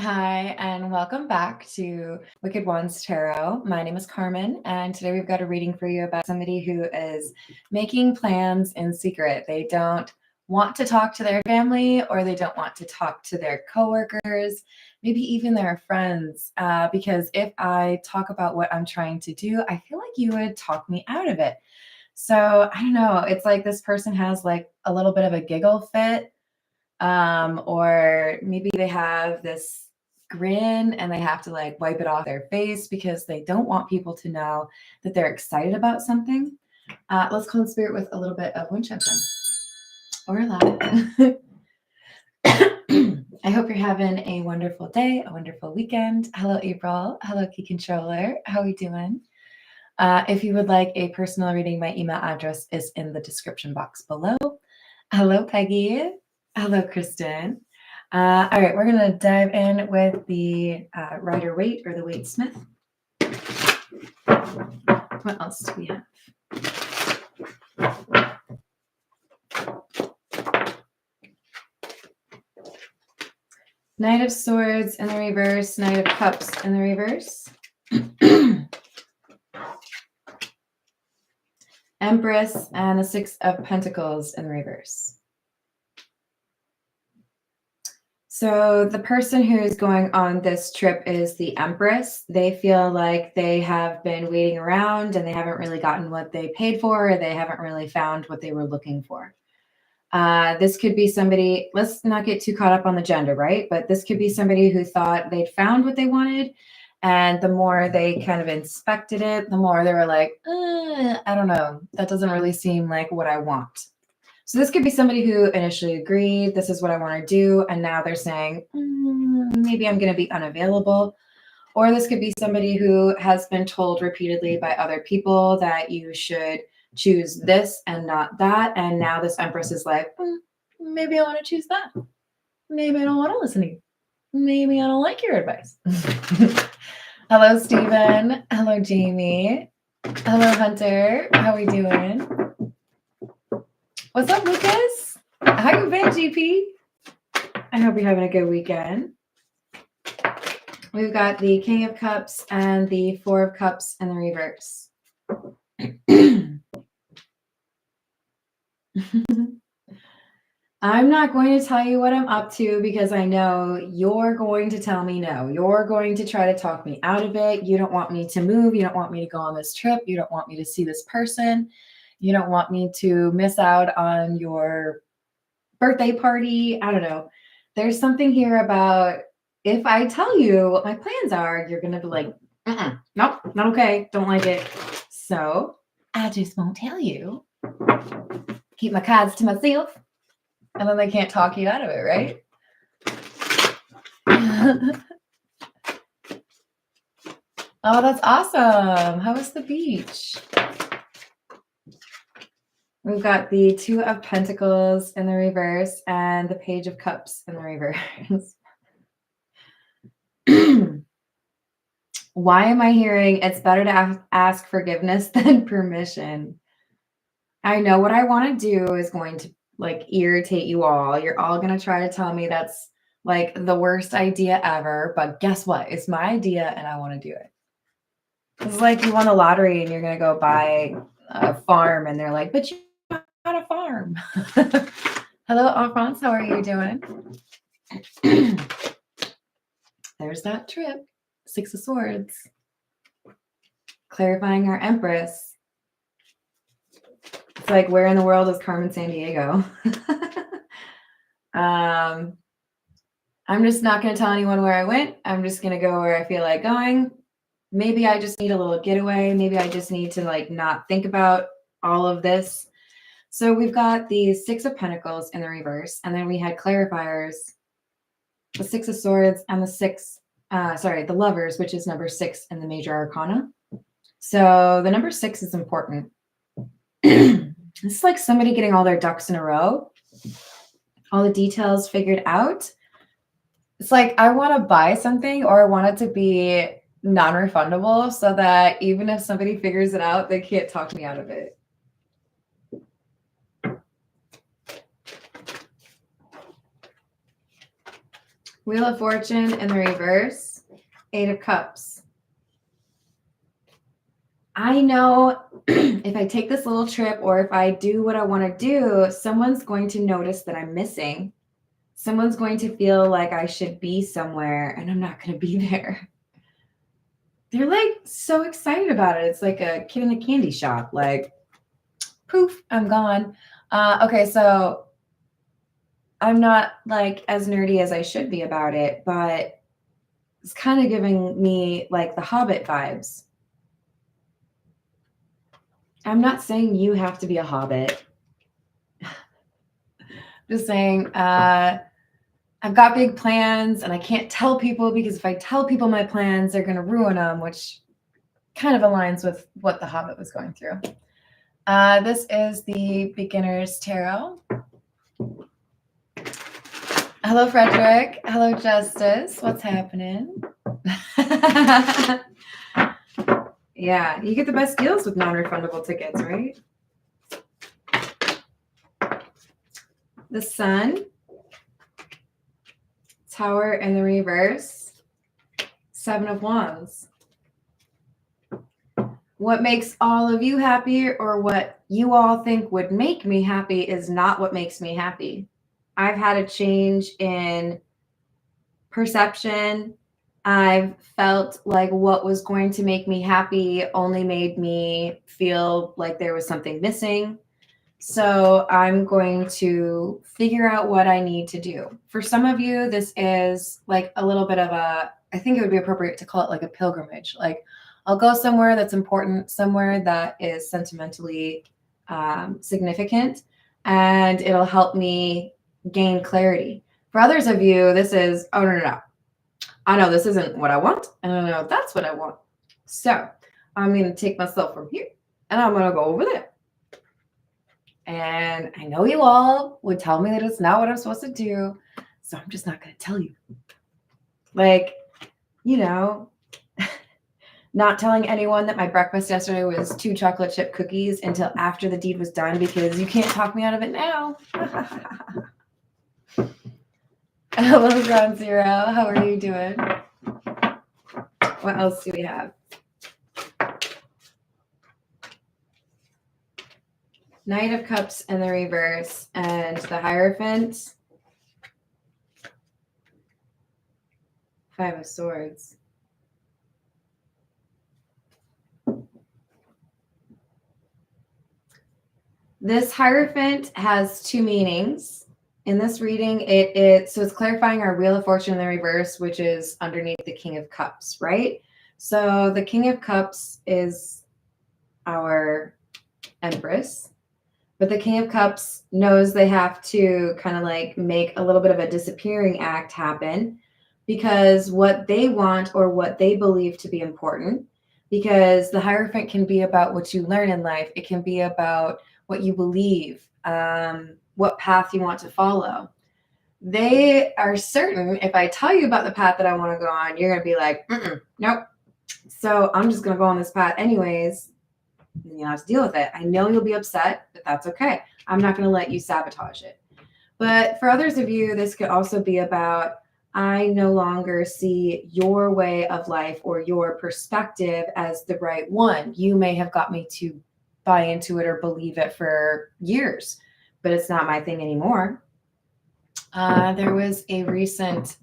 Hi, and welcome back to Wicked Ones Tarot. My name is Carmen, and today we've got a reading for you about somebody who is making plans in secret. They don't want to talk to their family, or they don't want to talk to their coworkers, maybe even their friends, because if I talk about what I'm trying to do, I feel like you would talk me out of it. So I don't know. It's like this person has like a little bit of a giggle fit, or maybe they have this grin and they have to like wipe it off their face because they don't want people to know that they're excited about something. Let's call the spirit with a little bit of wind chimes or loud. I hope you're having a wonderful day, a wonderful weekend. Hello, April. Hello, Key Controller. How are we doing? If you would like a personal reading, my email address is in the description box below. Hello, Peggy. Hello, Kristen. All right, we're going to dive in with the Rider Waite or the Waite Smith. What else do we have? Knight of Swords in the reverse, Knight of Cups in the reverse. Empress and the Six of Pentacles in the reverse. So the person who is going on this trip is the Empress. They feel like they have been waiting around and they haven't really gotten what they paid for, or they haven't really found what they were looking for. This could be somebody, let's not get too caught up on the gender, right? But this could be somebody who thought they'd found what they wanted. And the more they kind of inspected it, the more they were like, I don't know, that doesn't really seem like what I want. So this could be somebody who initially agreed, this is what I want to do. And now they're saying, maybe I'm going to be unavailable. Or this could be somebody who has been told repeatedly by other people that you should choose this and not that. And now this Empress is like, maybe I want to choose that. Maybe I don't want to listen to you. Maybe I don't like your advice. Hello, Stephen. Hello, Jamie. Hello, Hunter. How are we doing? What's up, Lucas? How you been, GP? I hope you're having a good weekend. We've got the King of Cups and the Four of Cups in the reverse. I'm not going to tell you what I'm up to because I know you're going to tell me no. You're going to try to talk me out of it. You don't want me to move. You don't want me to go on this trip. You don't want me to see this person. You don't want me to miss out on your birthday party. I don't know. There's something here about if I tell you what my plans are, you're going to be like, nope, not okay. Don't like it. So I just won't tell you. Keep my cards to myself. And then they can't talk you out of it, right? Oh, that's awesome. How was the beach? We've got the Two of Pentacles in the reverse and the Page of Cups in the reverse. Why am I hearing it's better to ask forgiveness than permission? I know what I want to do is going to like irritate you all. You're all going to try to tell me that's like the worst idea ever. But guess what? It's my idea and I want to do it. It's like you won the lottery and you're going to go buy a farm and they're like, but you got a farm. Hello, Alphonse. How are you doing? There's that trip. Six of Swords. Clarifying our Empress. It's like, where in the world is Carmen Sandiego? I'm just not going to tell anyone where I went. I'm just going to go where I feel like going. Maybe I just need a little getaway. Maybe I just need to like not think about all of this. So we've got the Six of Pentacles in the reverse. And then we had clarifiers, the Six of Swords and the Lovers, which is number 6 in the major arcana. So the number 6 is important. It's like somebody getting all their ducks in a row, all the details figured out. It's like I want to buy something or I want it to be non-refundable so that even if somebody figures it out, they can't talk me out of it. Wheel of Fortune in the reverse, 8 of Cups. I know if I take this little trip or if I do what I want to do, someone's going to notice that I'm missing. Someone's going to feel like I should be somewhere and I'm not going to be there. They're like so excited about it. It's like a kid in a candy shop. Like, poof, I'm gone. Okay, so I'm not like as nerdy as I should be about it, but it's kind of giving me like the Hobbit vibes. I'm not saying you have to be a Hobbit. Just saying, I've got big plans and I can't tell people because if I tell people my plans, they're going to ruin them, which kind of aligns with what the Hobbit was going through. This is the Beginner's Tarot. Hello, Frederick. Hello, Justice. What's happening? Yeah, you get the best deals with non-refundable tickets, right? The Sun, Tower in the reverse, 7 of Wands. What makes all of you happy or what you all think would make me happy is not what makes me happy. I've had a change in perception. I've felt like what was going to make me happy only made me feel like there was something missing. So I'm going to figure out what I need to do. For some of you, this is like a little bit of I think it would be appropriate to call it like a pilgrimage. Like I'll go somewhere that's important, somewhere that is sentimentally significant, and it'll help me gain clarity. For others of you, this is, oh, no. I know this isn't what I want, and I know that's what I want. So I'm going to take myself from here, and I'm going to go over there. And I know you all would tell me that it's not what I'm supposed to do, so I'm just not going to tell you. Like, you know, not telling anyone that my breakfast yesterday was 2 chocolate chip cookies until after the deed was done because you can't talk me out of it now. Hello, Ground Zero. How are you doing? What else do we have? Knight of Cups in the reverse and the Hierophant. 5 of Swords. This Hierophant has 2 meanings. In this reading, so it's clarifying our Wheel of Fortune in the reverse, which is underneath the King of Cups, right? So the King of Cups is our Empress, but the King of Cups knows they have to kind of like make a little bit of a disappearing act happen because what they want or what they believe to be important, because the Hierophant can be about what you learn in life. It can be about what you believe, what path you want to follow. They are certain if I tell you about the path that I want to go on, you're going to be like, nope. So I'm just going to go on this path anyways. You have to deal with it. I know you'll be upset, but that's okay. I'm not going to let you sabotage it. But for others of you, this could also be about, I no longer see your way of life or your perspective as the right one. You may have got me to buy into it or believe it for years, but it's not my thing anymore. There was a recent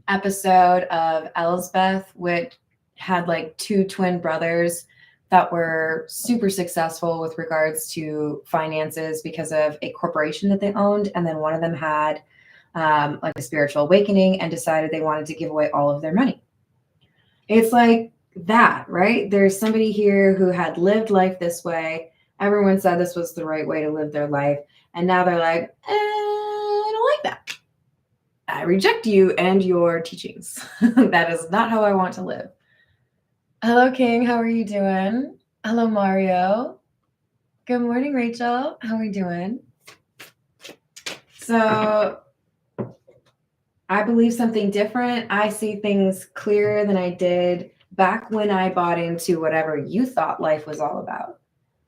episode of Elsbeth, which had like 2 twin brothers that were super successful with regards to finances because of a corporation that they owned. And then one of them had like a spiritual awakening and decided they wanted to give away all of their money. It's like that, right? There's somebody here who had lived life this way. Everyone said this was the right way to live their life. And now they're like, I don't like that. I reject you and your teachings. That is not how I want to live. Hello, King. How are you doing? Hello, Mario. Good morning, Rachel. How are you doing? So I believe something different. I see things clearer than I did back when I bought into whatever you thought life was all about.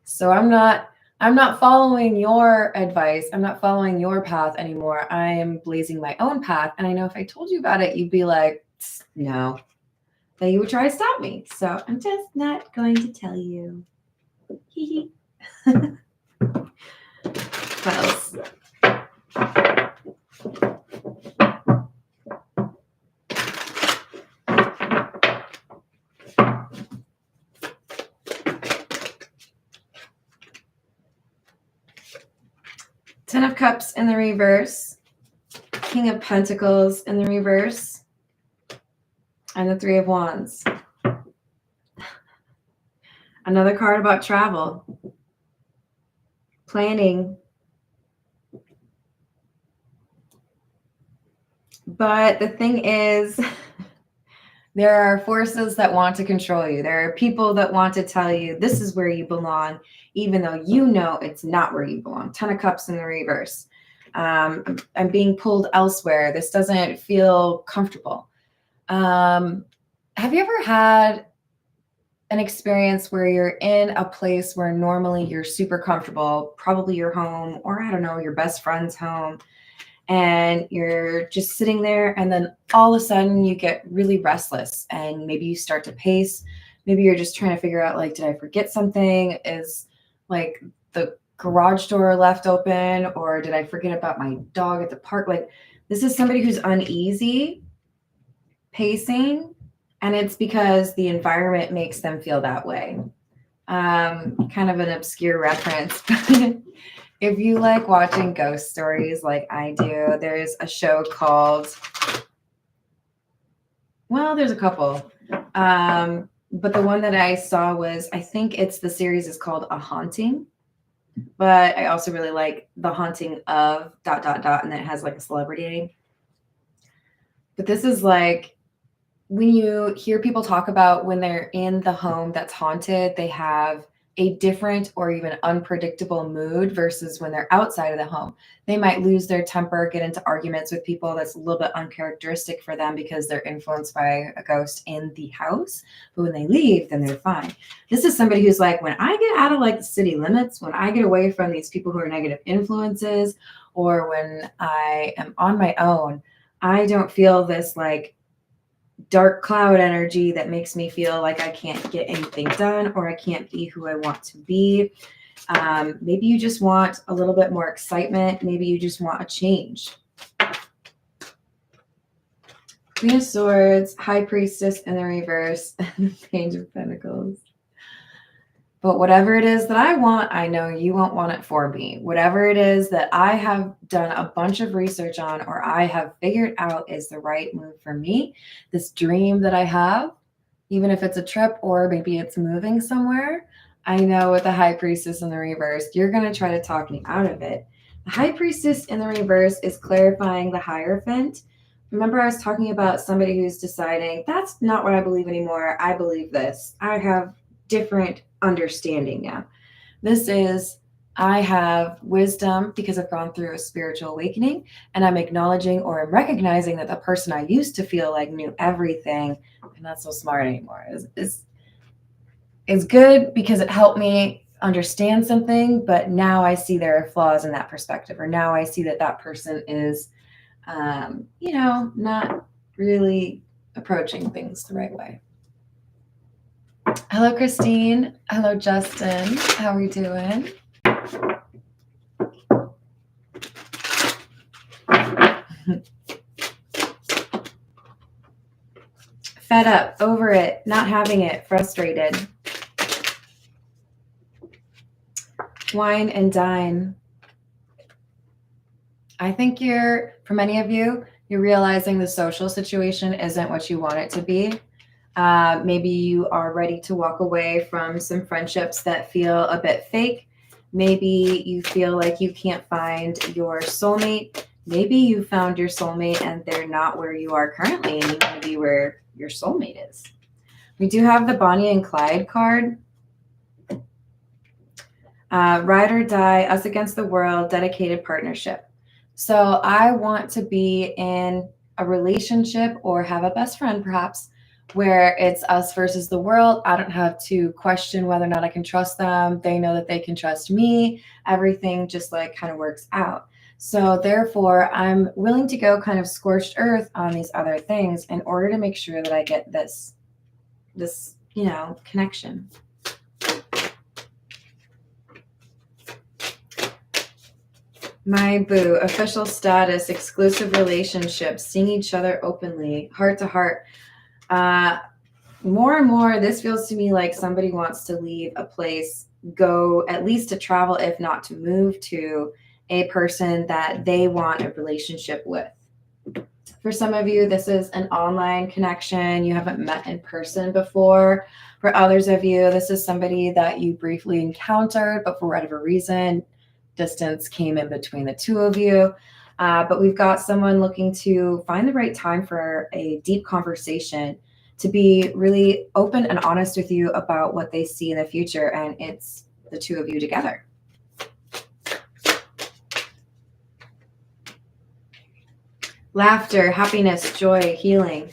So I'm not I'm not following your advice. I'm not following your path anymore. I am blazing my own path. And I know if I told you about it, you'd be like, no, that you would try to stop me. So I'm just not going to tell you. What else? Ten of Cups in the reverse, King of Pentacles in the reverse, and the Three of Wands. Another card about travel, planning. But the thing is, there are forces that want to control you. There are people that want to tell you this is where you belong, even though you know it's not where you belong. Ten of Cups in the reverse. I'm being pulled elsewhere. This doesn't feel comfortable. Have you ever had an experience where you're in a place where normally you're super comfortable, probably your home, or I don't know, your best friend's home, and you're just sitting there, and then all of a sudden you get really restless and maybe you start to pace. Maybe you're just trying to figure out, like, did I forget something? Is like the garage door left open, or did I forget about my dog at the park? Like, this is somebody who's uneasy, pacing, and it's because the environment makes them feel that way. Kind of an obscure reference, but if you like watching ghost stories like I do, there's a show called, well, there's a couple. But the one that I saw was, I think the series is called A Haunting. But I also really like The Haunting of ... and then it has like a celebrity name. But this is like, when you hear people talk about when they're in the home that's haunted, they have a different or even unpredictable mood versus when they're outside of the home. They might lose their temper, get into arguments with people. That's a little bit uncharacteristic for them because they're influenced by a ghost in the house. But when they leave, then they're fine. This is somebody who's like, when I get out of like the city limits, when I get away from these people who are negative influences, or when I am on my own, I don't feel this like dark cloud energy that makes me feel like I can't get anything done or I can't be who I want to be. Maybe you just want a little bit more excitement. Maybe you just want a change. Queen of Swords, High Priestess in the reverse, and the Page of Pentacles. But whatever it is that I want, I know you won't want it for me. Whatever it is that I have done a bunch of research on, or I have figured out is the right move for me, this dream that I have, even if it's a trip or maybe it's moving somewhere, I know with the High Priestess in the reverse, you're going to try to talk me out of it. The High Priestess in the reverse is clarifying the Hierophant. Remember, I was talking about somebody who's deciding, that's not what I believe anymore. I believe this. I have different understanding now. This is, I have wisdom because I've gone through a spiritual awakening, and I'm acknowledging or I'm recognizing that the person I used to feel like knew everything, I'm not so smart anymore. It's good because it helped me understand something, but now I see there are flaws in that perspective, or now I see that that person is, not really approaching things the right way. Hello, Christine. Hello, Justin. How are we doing? Fed up, over it, not having it, frustrated. Wine and dine. I think for many of you, you're realizing the social situation isn't what you want it to be. Maybe you are ready to walk away from some friendships that feel a bit fake. Maybe you feel like you can't find your soulmate. Maybe you found your soulmate and they're not where you are currently, and you want to be where your soulmate is. We do have the Bonnie and Clyde card. Ride or die, us against the world, dedicated partnership. So I want to be in a relationship or have a best friend perhaps where it's us versus the world. I don't have to question whether or not I can trust them. They know that they can trust me. Everything just like kind of works out. So therefore, I'm willing to go kind of scorched earth on these other things in order to make sure that I get this, connection. My boo, official status, exclusive relationships, seeing each other openly, heart to heart. More and more, this feels to me like somebody wants to leave a place, go at least to travel, if not to move to a person that they want a relationship with. For some of you, this is an online connection. You haven't met in person before. For others of you, this is somebody that you briefly encountered, but for whatever reason, distance came in between the two of you. But we've got someone looking to find the right time for a deep conversation, to be really open and honest with you about what they see in the future. And it's the two of you together. Laughter, happiness, joy, healing.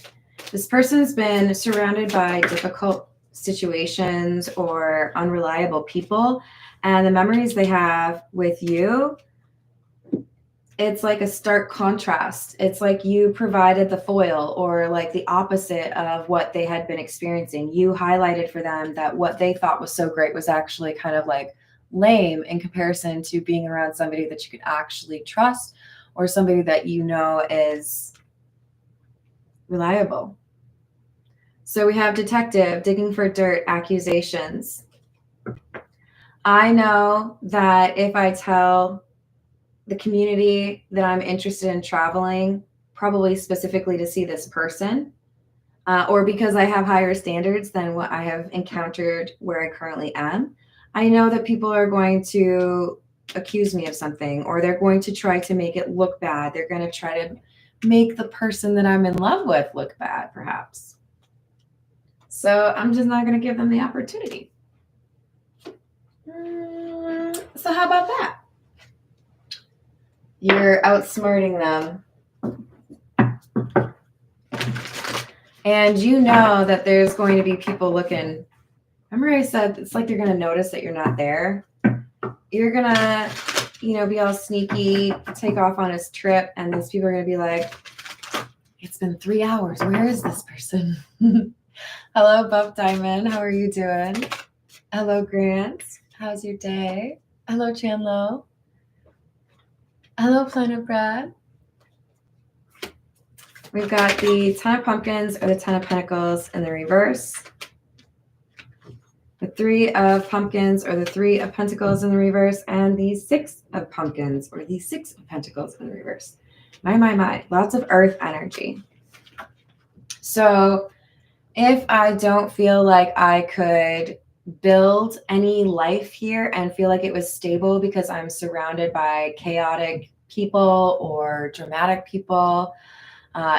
This person's been surrounded by difficult situations or unreliable people, and the memories they have with you, it's like a stark contrast. It's like you provided the foil, or like the opposite of what they had been experiencing. You highlighted for them that what they thought was so great was actually kind of like lame in comparison to being around somebody that you could actually trust, or somebody that you know is reliable. So we have detective, digging for dirt, accusations. I know that if I tell the community that I'm interested in traveling, probably specifically to see this person, or because I have higher standards than what I have encountered where I currently am, I know that people are going to accuse me of something, or they're going to try to make it look bad. They're going to try to make the person that I'm in love with look bad, perhaps. So I'm just not going to give them the opportunity. So how about that? You're outsmarting them. And you know that there's going to be people looking. Remember I said it's like they're going to notice that you're not there. You're going to, be all sneaky, take off on his trip, and these people are going to be like, it's been 3 hours. Where is this person? Hello, Buff Diamond. How are you doing? Hello, Grant. How's your day? Hello, Chandlo. Hello, Planet Brad. We've got the 10 of Pumpkins or the 10 of Pentacles in the reverse. The 3 of Pumpkins or the 3 of Pentacles in the reverse, and the 6 of Pumpkins or the 6 of Pentacles in the reverse. My. Lots of earth energy. So if I don't feel like I could build any life here and feel like it was stable because I'm surrounded by chaotic people or dramatic people,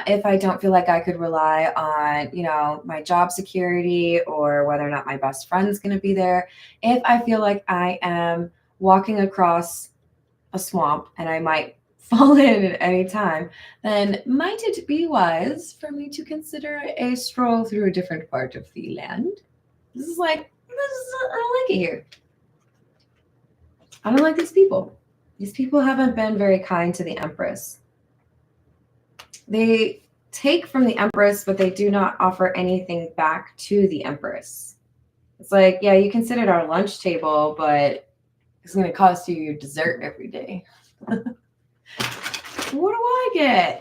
if I don't feel like I could rely on, my job security or whether or not my best friend's going to be there, if I feel like I am walking across a swamp and I might fall in at any time, then might it be wise for me to consider a stroll through a different part of the land? I don't like it here. I don't like these people. These people haven't been very kind to the Empress. They take from the Empress, but they do not offer anything back to the Empress. It's like, yeah, you can sit at our lunch table, but it's going to cost you your dessert every day. What do I get?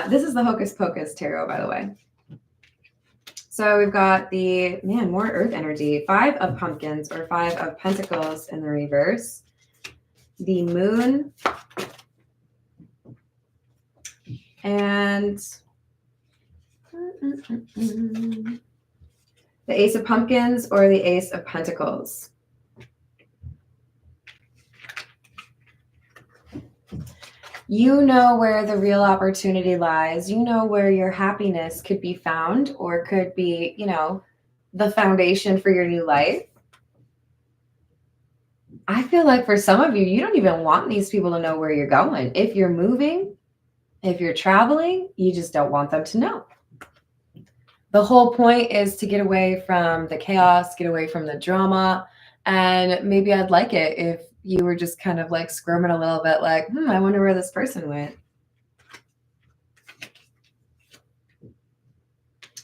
This is the Hocus Pocus Tarot, by the way. So we've got the, more earth energy. 5 of Pumpkins or 5 of Pentacles in the reverse. The Moon. And the Ace of Pumpkins or the Ace of Pentacles. You know where the real opportunity lies. You know where your happiness could be found, or could be, the foundation for your new life. I feel like for some of you, you don't even want these people to know where you're going. If you're moving, if you're traveling, you just don't want them to know. The whole point is to get away from the chaos, get away from the drama. And maybe I'd like it if you were just kind of like squirming a little bit like, I wonder where this person went.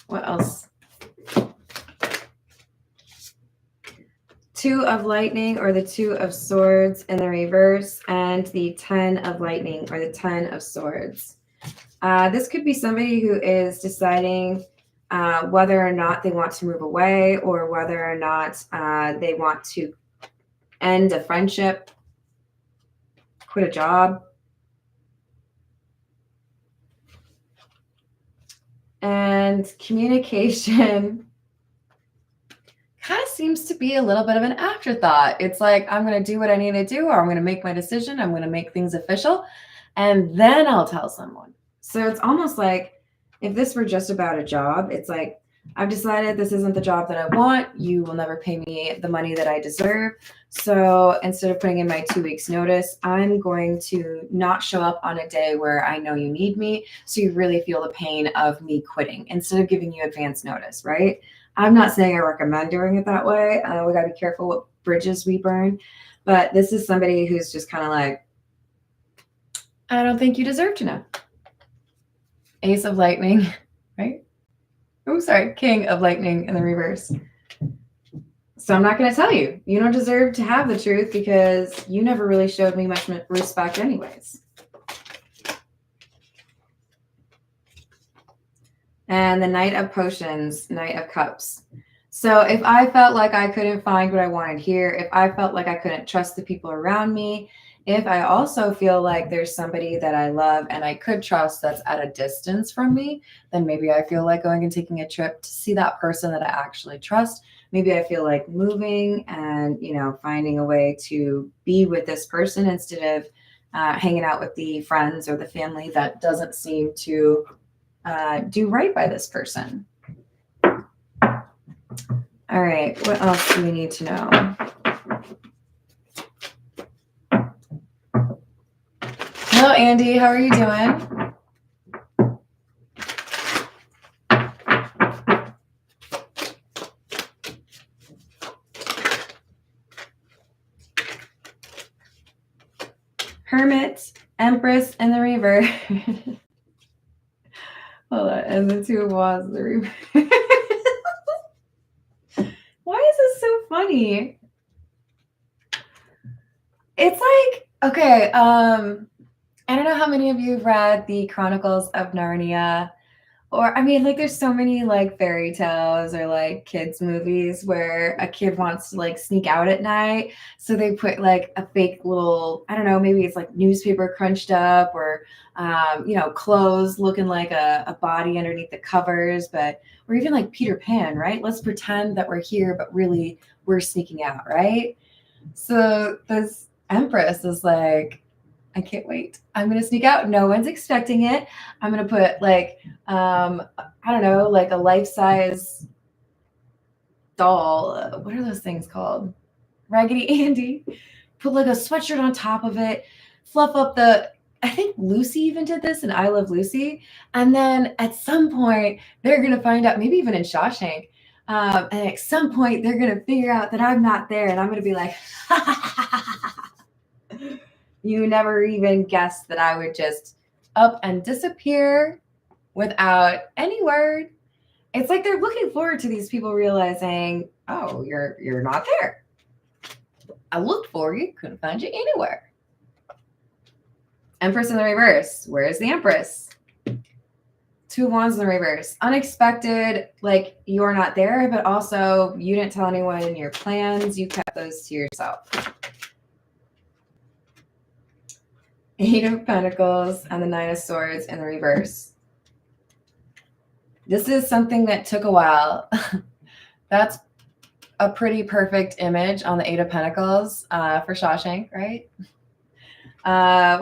What else? Two of Lightning or the Two of Swords in the reverse, and the 10 of Lightning or the 10 of Swords. This could be somebody who is deciding whether or not they want to move away, or whether or not they want to end a friendship, quit a job. And communication kind of seems to be a little bit of an afterthought. It's like, I'm going to do what I need to do, or I'm going to make my decision. I'm going to make things official, and then I'll tell someone. So it's almost like if this were just about a job, it's like, I've decided this isn't the job that I want. You will never pay me the money that I deserve. So instead of putting in my 2 weeks notice, I'm going to not show up on a day where I know you need me. So you really feel the pain of me quitting instead of giving you advance notice, right? I'm not saying I recommend doing it that way. We got to be careful what bridges we burn. But this is somebody who's just kind of like, I don't think you deserve to know. Ace of Lightning, right? Oh, sorry, King of Lightning in the reverse. So I'm not going to tell you. You don't deserve to have the truth because you never really showed me much respect anyways. And the Knight of Potions, Knight of Cups. So if I felt like I couldn't find what I wanted here, if I felt like I couldn't trust the people around me, if I also feel like there's somebody that I love and I could trust that's at a distance from me, then maybe I feel like going and taking a trip to see that person that I actually trust. Maybe I feel like moving and, finding a way to be with this person instead of hanging out with the friends or the family that doesn't seem to do right by this person. All right, what else do we need to know? Hello, Andy. How are you doing? Hermit, Empress in the reverse. Hold on, and the Two of Wands in the reverse. Why is this so funny? It's like, okay, I don't know how many of you have read the Chronicles of Narnia, or there's so many like fairy tales or like kids movies where a kid wants to like sneak out at night. So they put like a fake little, I don't know, maybe it's like newspaper crunched up or, clothes looking like a body underneath the covers, or even like Peter Pan, right? Let's pretend that we're here, but really we're sneaking out, right? So this Empress is like, I can't wait. I'm going to sneak out. No one's expecting it. I'm going to put like, I don't know, like a life-size doll. What are those things called? Raggedy Andy. Put like a sweatshirt on top of it. Fluff up I think Lucy even did this in I Love Lucy. And then at some point, they're going to find out, maybe even in Shawshank, and at some point, they're going to figure out that I'm not there. And I'm going to be like, you never even guessed that I would just up and disappear without any word. It's like they're looking forward to these people realizing, oh, you're not there. I looked for you, couldn't find you anywhere. Empress in the reverse. Where's the Empress? Two of Wands in the reverse. Unexpected, like you're not there, but also you didn't tell anyone in your plans. You kept those to yourself. Eight of Pentacles and the Nine of Swords in the reverse. This is something that took a while. That's a pretty perfect image on the Eight of Pentacles for Shawshank, right?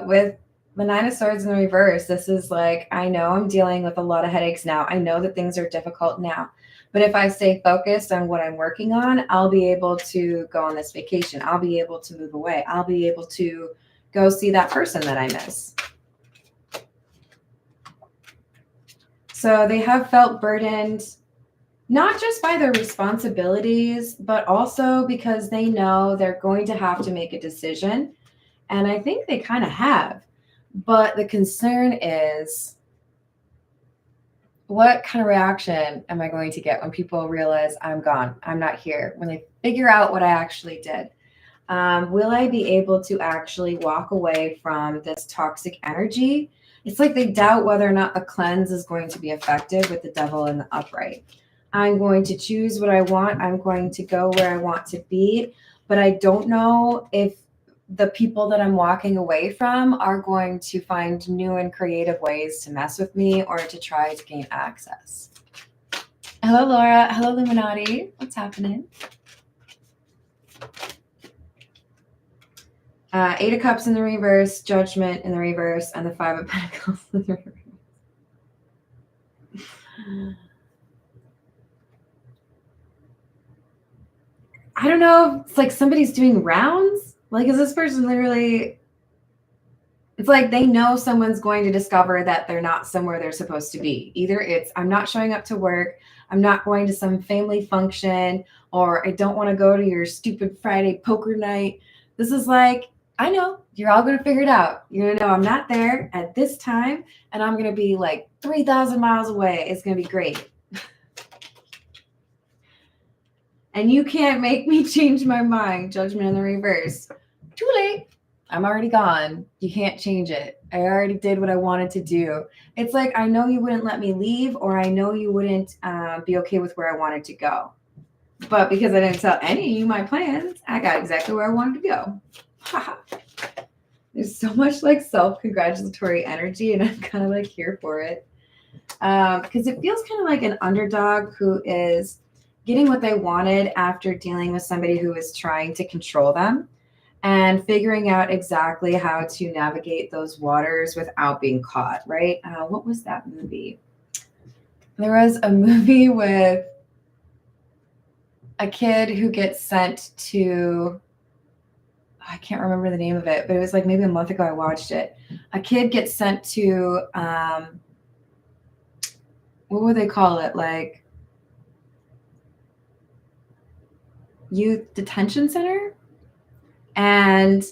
With the Nine of Swords in the reverse, this is like, I know I'm dealing with a lot of headaches now. I know that things are difficult now. But if I stay focused on what I'm working on, I'll be able to go on this vacation. I'll be able to move away. I'll be able to go see that person that I miss. So they have felt burdened Not just by their responsibilities, but also because they know they're going to have to make a decision. And I think they kind of have. But the concern is, what kind of reaction am I going to get when people realize I'm gone? I'm not here. When they figure out what I actually did. Will I be able to actually walk away from this toxic energy? It's like they doubt whether or not the cleanse is going to be effective with the devil in the upright. I'm going to choose what I want. I'm going to go where I want to be. But I don't know if the people that I'm walking away from are going to find new and creative ways to mess with me or to try to gain access. Hello, Laura. Hello, Illuminati. What's happening? Eight of Cups in the reverse, Judgment in the reverse, and the Five of Pentacles in the reverse. I don't know. It's like somebody's doing rounds. Like, is this person literally... It's like they know someone's going to discover that they're not somewhere they're supposed to be. Either it's, I'm not showing up to work, I'm not going to some family function, or I don't want to go to your stupid Friday poker night. This is like, I know, you're all going to figure it out. You're going to know I'm not there at this time, and I'm going to be like 3,000 miles away. It's going to be great. And you can't make me change my mind. Judgment in the reverse. Too late. I'm already gone. You can't change it. I already did what I wanted to do. It's like, I know you wouldn't let me leave, or I know you wouldn't be okay with where I wanted to go. But because I didn't tell any of you my plans, I got exactly where I wanted to go. There's so much like self-congratulatory energy, and I'm kind of like here for it. Because it feels kind of like an underdog who is getting what they wanted after dealing with somebody who is trying to control them, and figuring out exactly how to navigate those waters without being caught, right? What was that movie? There was a movie with a kid who gets sent to, I can't remember the name of it, but it was like maybe a month ago I watched it. A kid gets sent to, what would they call it? Like youth detention center? And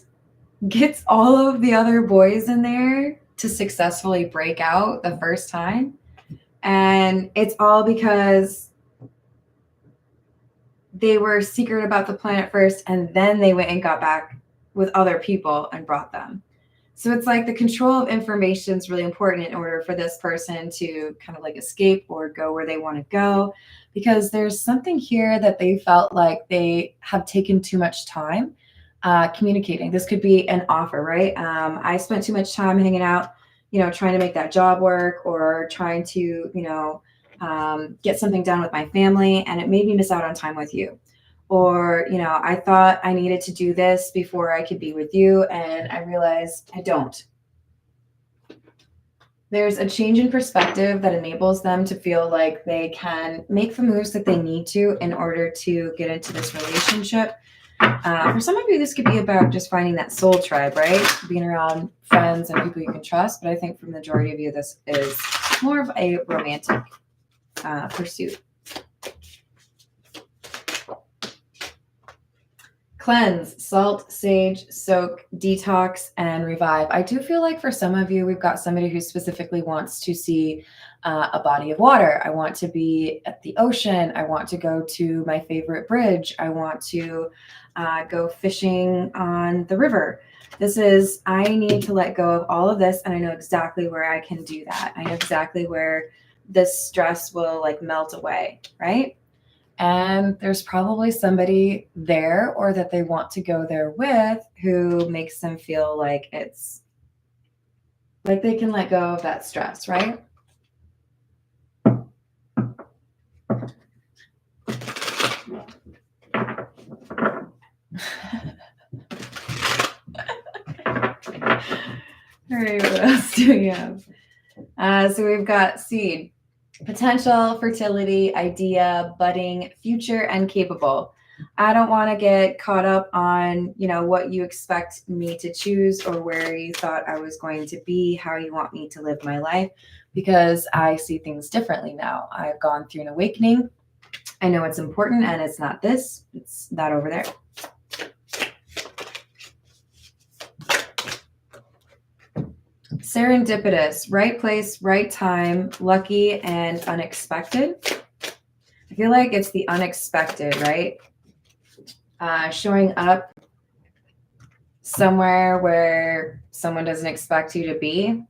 gets all of the other boys in there to successfully break out the first time. And it's all because they were secret about the plan at first, and then they went and got back with other people and brought them. So it's like the control of information is really important in order for this person to kind of like escape or go where they want to go, because there's something here that they felt like they have taken too much time communicating. This could be an offer, right? I spent too much time hanging out, trying to make that job work, or trying to, get something done with my family, and it made me miss out on time with you. Or, I thought I needed to do this before I could be with you, and I realized I don't. There's a change in perspective that enables them to feel like they can make the moves that they need to in order to get into this relationship. For some of you, this could be about just finding that soul tribe, right? Being around friends and people you can trust. But I think for the majority of you, this is more of a romantic pursuit. Cleanse, salt, sage, soak, detox, and revive. I do feel like for some of you, we've got somebody who specifically wants to see a body of water. I want to be at the ocean. I want to go to my favorite bridge. I want to go fishing on the river. I need to let go of all of this, and I know exactly where I can do that. I know exactly where this stress will like melt away, right? And there's probably somebody there, or that they want to go there with, who makes them feel like it's like they can let go of that stress, right? All right, what else do we have? So we've got seed, potential, fertility, idea, budding, future, and capable. I don't want to get caught up on, what you expect me to choose, or where you thought I was going to be, how you want me to live my life, because I see things differently now. I've gone through an awakening. I know it's important, and it's not this, it's that over there. Serendipitous, right place, right time, lucky and unexpected. I feel like it's the unexpected, right? Showing up somewhere where someone doesn't expect you to be.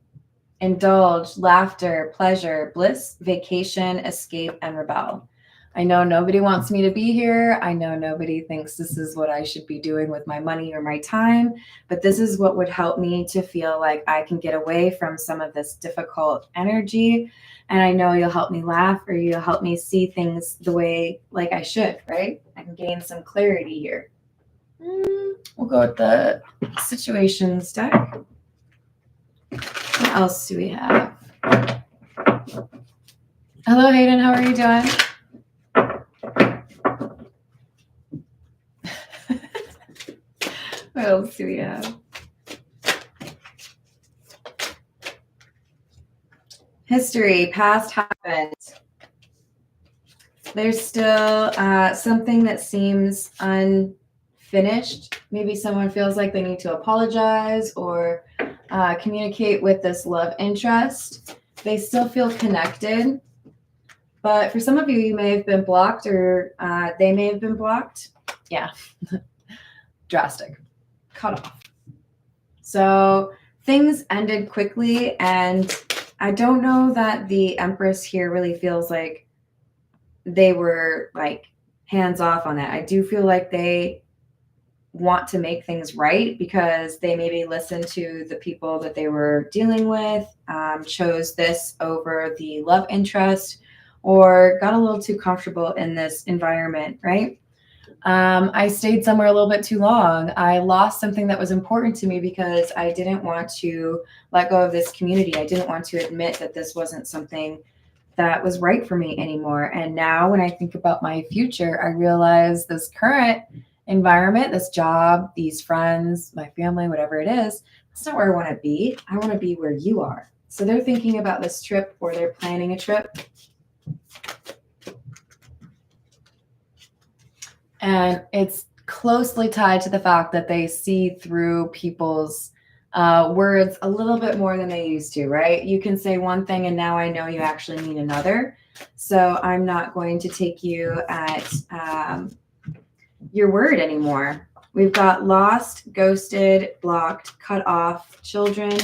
Indulge, laughter, pleasure, bliss, vacation, escape, and rebel. I know nobody wants me to be here. I know nobody thinks this is what I should be doing with my money or my time, but this is what would help me to feel like I can get away from some of this difficult energy. And I know you'll help me laugh, or you'll help me see things the way like I should, right? I can gain some clarity here. We'll go with the situations deck. What else do we have? Hello, Hayden. How are you doing? What else do we have? History, past happened. There's still something that seems unfinished. Maybe someone feels like they need to apologize or communicate with this love interest. They still feel connected. But for some of you, you may have been blocked, or they may have been blocked. Yeah, drastic, cut off. So things ended quickly, and I don't know that the Empress here really feels like they were like hands off on it. I do feel like they want to make things right, because they maybe listened to the people that they were dealing with, chose this over the love interest, or got a little too comfortable in this environment, right? I stayed somewhere a little bit too long. I lost something that was important to me because I didn't want to let go of this community. I didn't want to admit that this wasn't something that was right for me anymore. And now when I think about my future, I realize this current environment, this job, these friends, my family, whatever it is, that's not where I want to be. I want to be where you are. So they're thinking about this trip, or they're planning a trip. And it's closely tied to the fact that they see through people's words a little bit more than they used to, right? You can say one thing and now I know you actually mean another. So I'm not going to take you at your word anymore. We've got lost, ghosted, blocked, cut off, children,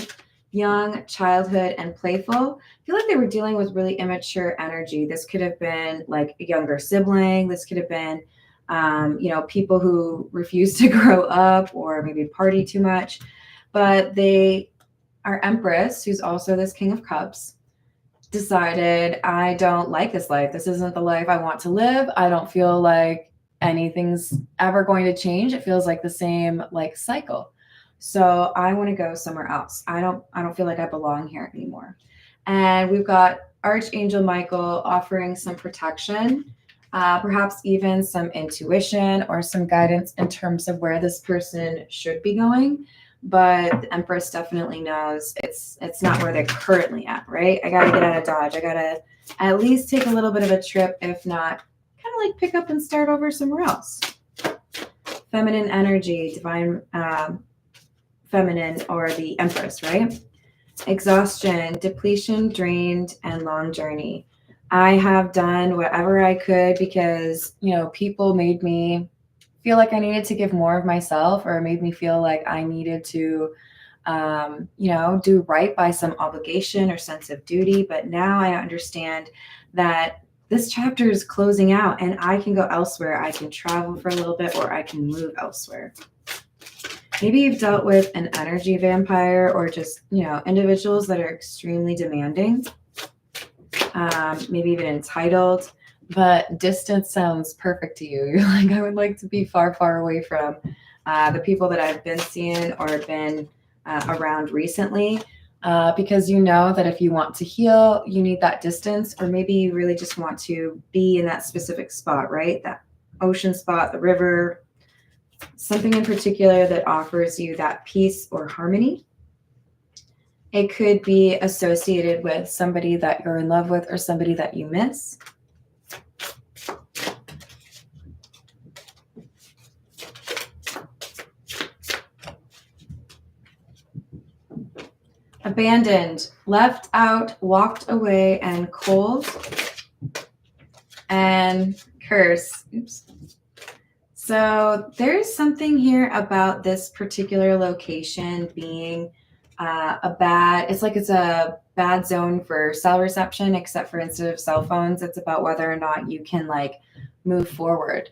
young, childhood, and playful. I feel like they were dealing with really immature energy. This could have been like a younger sibling. This could have been people who refuse to grow up, or maybe party too much. But our Empress, who's also this King of Cups, decided, I don't like this life. This isn't the life I want to live. I don't feel like anything's ever going to change. It feels like the same like cycle. So I want to go somewhere else. I don't feel like I belong here anymore. And we've got Archangel Michael offering some protection, perhaps even some intuition or some guidance in terms of where this person should be going. But the Empress definitely knows it's not where they're currently at, right? I got to get out of Dodge. I got to at least take a little bit of a trip, if not kind of like pick up and start over somewhere else. Feminine energy, divine feminine, or the Empress, right? Exhaustion, depletion, drained, and long journey. I have done whatever I could because, people made me feel like I needed to give more of myself, or made me feel like I needed to, do right by some obligation or sense of duty. But now I understand that this chapter is closing out and I can go elsewhere. I can travel for a little bit, or I can move elsewhere. Maybe you've dealt with an energy vampire, or just, individuals that are extremely demanding, maybe even entitled. But distance sounds perfect to you. You're like, I would like to be far, far away from the people that I've been seeing or been around recently, because you know that if you want to heal, you need that distance, or maybe you really just want to be in that specific spot, right? That ocean spot, the river, something in particular that offers you that peace or harmony. It could be associated with somebody that you're in love with, or somebody that you miss. abandoned, left out, walked away, and cold, and curse. Oops. So there's something here about this particular location being it's a bad zone for cell reception, except for instead of cell phones, it's about whether or not you can like move forward.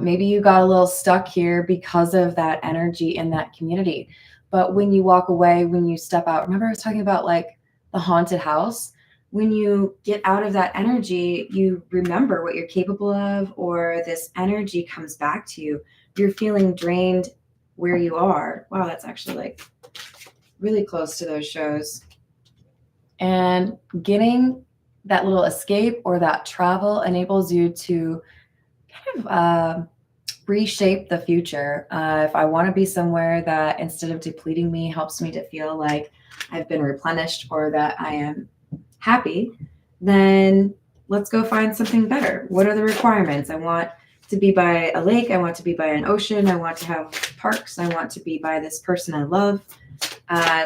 Maybe you got a little stuck here because of that energy in that community. But when you walk away, when you step out, remember I was talking about like the haunted house? When you get out of that energy, you remember what you're capable of, or this energy comes back to you. You're feeling drained where you are. Wow, that's actually like really close to those shows. And getting that little escape or that travel enables you to kind of reshape the future. If I want to be somewhere that instead of depleting me, helps me to feel like I've been replenished or that I am happy, then let's go find something better. What are the requirements? I want to be by a lake. I want to be by an ocean. I want to have parks. I want to be by this person I love.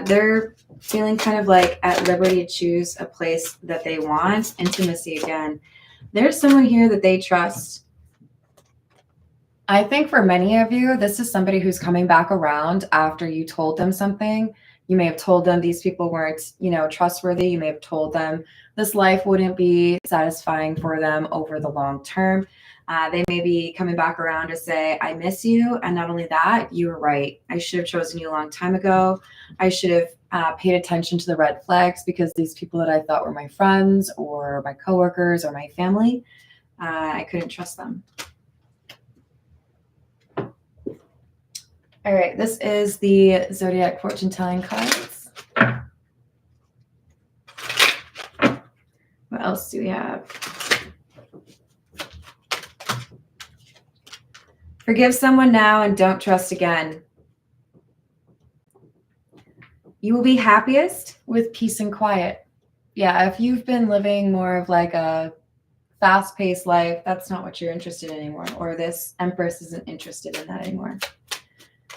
They're feeling kind of like at liberty to choose a place that they want. Intimacy again. There's someone here that they trust. I think for many of you, this is somebody who's coming back around after you told them something. You may have told them these people weren't, trustworthy. You may have told them this life wouldn't be satisfying for them over the long term. They may be coming back around to say, I miss you. And not only that, you were right. I should have chosen you a long time ago. I should have paid attention to the red flags, because these people that I thought were my friends or my coworkers or my family, I couldn't trust them. All right, this is the Zodiac fortune telling cards. What else do we have? Forgive someone now and don't trust again. You will be happiest with peace and quiet. Yeah, if you've been living more of like a fast-paced life, that's not what you're interested in anymore. Or this Empress isn't interested in that anymore.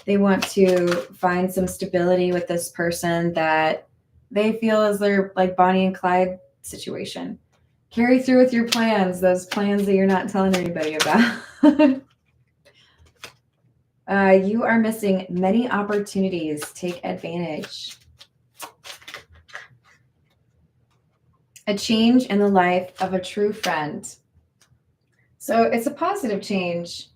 They want to find some stability with this person that they feel is their like Bonnie and Clyde situation. Carry through with your plans, those plans that you're not telling anybody about. You are missing many opportunities. Take advantage. A change in the life of a true friend. So it's a positive change.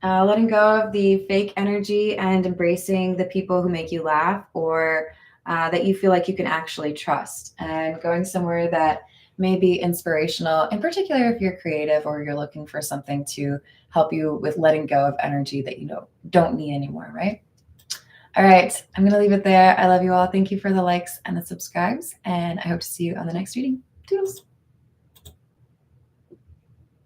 Letting go of the fake energy and embracing the people who make you laugh, or that you feel like you can actually trust, and going somewhere that may be inspirational, in particular if you're creative or you're looking for something to help you with letting go of energy that you don't need anymore, right? All right, I'm going to leave it there. I love you all. Thank you for the likes and the subscribes, and I hope to see you on the next reading. Toodles.